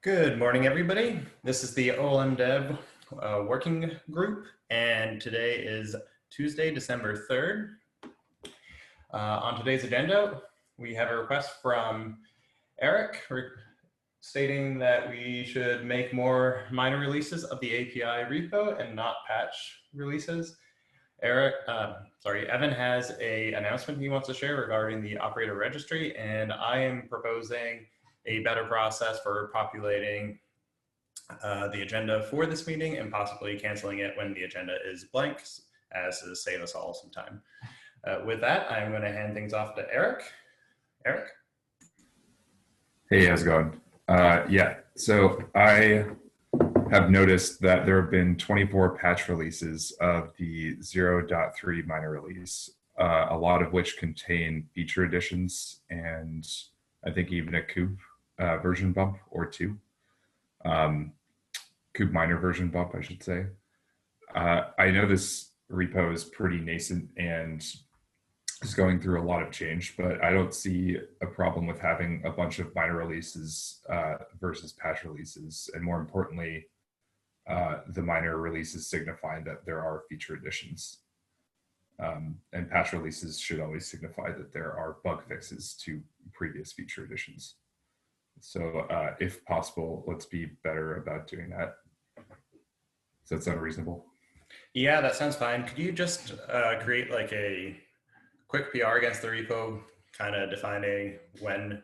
Good morning, everybody. This is the OLM Dev Working Group, and today is Tuesday, December 3rd. On today's agenda, we have a request from Eric stating that we should make more minor releases of the API repo and not patch releases. Evan has an announcement he wants to share regarding the operator registry, and I am proposing a better process for populating the agenda for this meeting and possibly canceling it when the agenda is blank, as to save us all some time. With that, I'm going to hand things off to Eric. Eric? Hey, how's it going? Yeah, so I have noticed that there have been 24 patch releases of the 0.3 minor release, a lot of which contain feature additions and I think even a kube version bump or two. Kube minor version bump, I should say. I know this repo is pretty nascent and is going through a lot of change, but I don't see a problem with having a bunch of minor releases versus patch releases. And more importantly, the minor releases signifying that there are feature additions. And patch releases should always signify that there are bug fixes to previous feature additions. So if possible, let's be better about doing that. Does that sound reasonable? Yeah, that sounds fine. Could you just create like a quick PR against the repo, kind of defining when,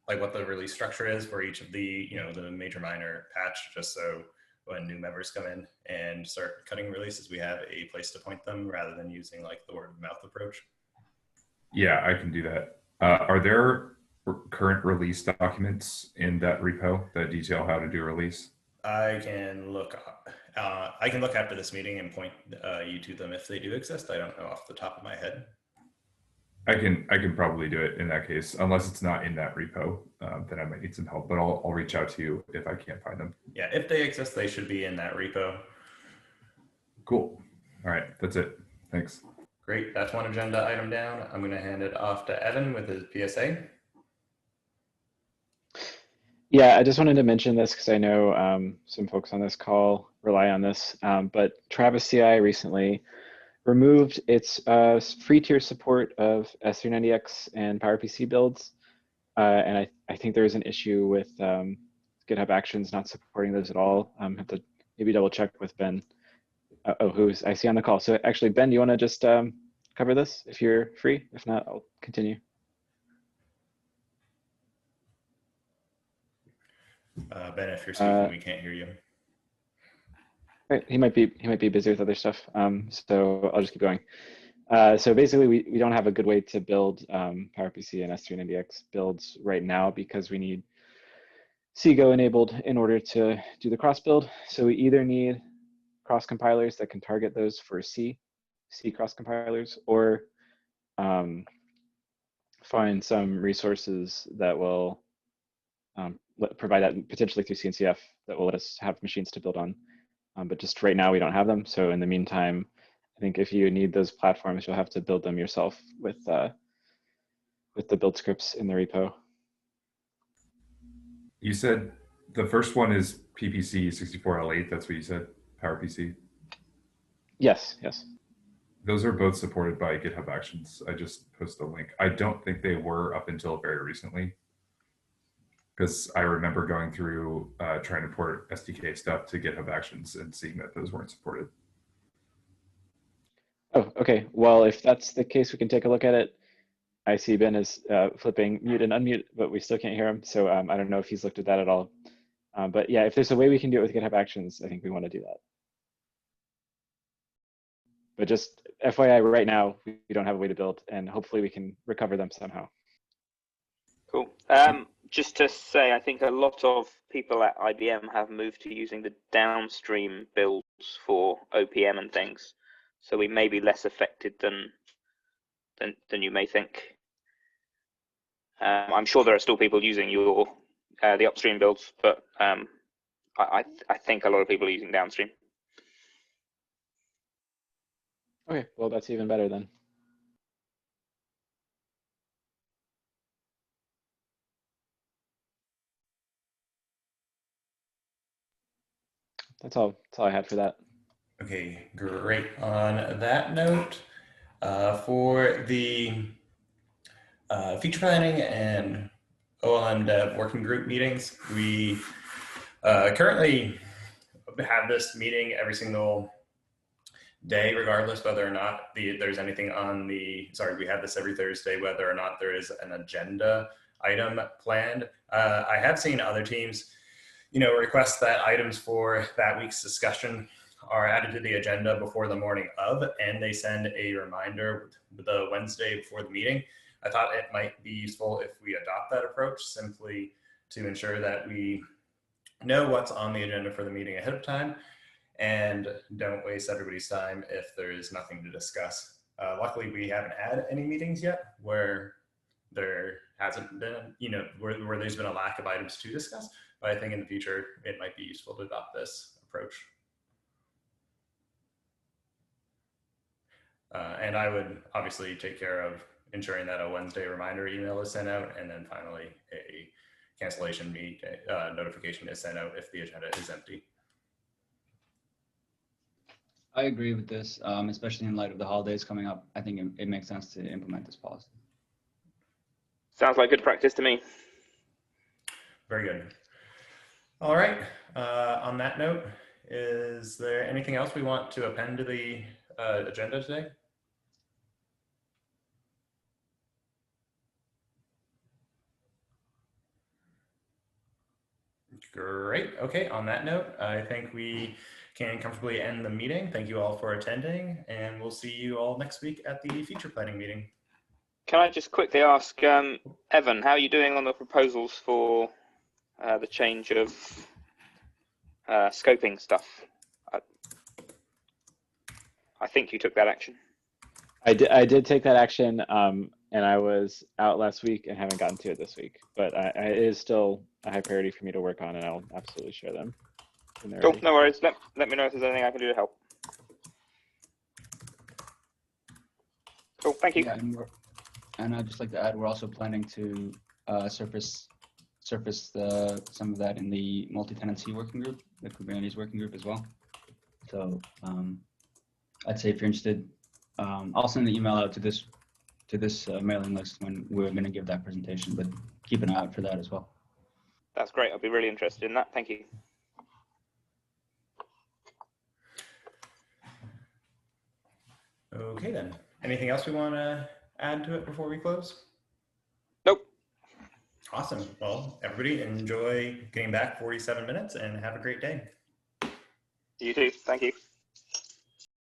like what the release structure is for each of the, the major minor patch, just so when new members come in and start cutting releases, we have a place to point them rather than using like the word of mouth approach? Yeah, I can do that. Are there current release documents in that repo that detail how to do release? I can look after this meeting and point you to them if they do exist. I don't know off the top of my head. I can probably do it in that case, unless it's not in that repo. Then I might need some help, but I'll reach out to you if I can't find them. Yeah, if they exist, they should be in that repo. Cool. All right, that's it. Thanks. Great, that's one agenda item down. I'm going to hand it off to Evan with his PSA. Yeah, I just wanted to mention this because I know some folks on this call rely on this, but Travis CI recently removed its free tier support of S390X and PowerPC builds. And I think there is an issue with GitHub Actions not supporting those at all. Have to maybe double check with Ben. Who's I see on the call. So actually, Ben, do you want to just cover this if you're free? If not, I'll continue. Ben, if you're speaking, we can't hear you. Right, he might be busy with other stuff. So I'll just keep going. So basically, we don't have a good way to build PowerPC and S390X builds right now because we need CGO enabled in order to do the cross build. So we either need cross compilers that can target those for C cross compilers, or find some resources that will provide that potentially through CNCF that will let us have machines to build on. But just right now we don't have them. So in the meantime, I think if you need those platforms, you'll have to build them yourself with the build scripts in the repo. You said the first one is PPC 64L8. That's what you said, PowerPC? Yes, yes. Those are both supported by GitHub Actions. I just posted a link. I don't think they were up until very recently, because I remember going through trying to port SDK stuff to GitHub Actions and seeing that those weren't supported. Oh, okay. Well, if that's the case, we can take a look at it. I see Ben is flipping mute and unmute, but we still can't hear him. So I don't know if he's looked at that at all. But yeah, if there's a way we can do it with GitHub Actions, I think we want to do that. But just FYI, right now, we don't have a way to build, and hopefully we can recover them somehow. Cool. Just to say, I think a lot of people at IBM have moved to using the downstream builds for OPM and things. So we may be less affected than you may think. I'm sure there are still people using the upstream builds, but I think a lot of people are using downstream. Okay, well, that's even better then. That's all I had for that. Okay, great. On that note, for the feature planning and OLM Dev Working Group meetings, we currently have this meeting every single day, regardless whether or not there's anything on the, we have this every Thursday, whether or not there is an agenda item planned. I have seen other teams, request that items for that week's discussion are added to the agenda before the morning of, and they send a reminder the Wednesday before the meeting. I thought it might be useful if we adopt that approach, simply to ensure that we know what's on the agenda for the meeting ahead of time and don't waste everybody's time if there is nothing to discuss. Luckily, we haven't had any meetings yet where there hasn't been, where there's been a lack of items to discuss, but I think in the future, it might be useful to adopt this approach. And I would obviously take care of ensuring that a Wednesday reminder email is sent out, and then finally a cancellation notification is sent out if the agenda is empty. I agree with this, especially in light of the holidays coming up. I think it makes sense to implement this policy. Sounds like good practice to me. Very good. All right. On that note, is there anything else we want to append to the agenda today? Great. Okay. On that note, I think we can comfortably end the meeting. Thank you all for attending, and we'll see you all next week at the feature planning meeting. Can I just quickly ask, Evan, how are you doing on the proposals for the change of scoping stuff? I think you took that action. I did take that action, and I was out last week and haven't gotten to it this week. But it is still a high priority for me to work on, and I'll absolutely share them. Cool, no worries. Let me know if there's anything I can do to help. Cool, thank you. Yeah, and I'd just like to add, we're also planning to surface some of that in the multi-tenancy working group, the Kubernetes working group as well. So I'd say if you're interested, I'll send the email out to this mailing list when we're going to give that presentation, but keep an eye out for that as well. That's great. I'll be really interested in that. Thank you. Okay, then. Anything else we want to add to it before we close? Nope. Awesome. Well, everybody enjoy getting back 47 minutes and have a great day. You too. Thank you.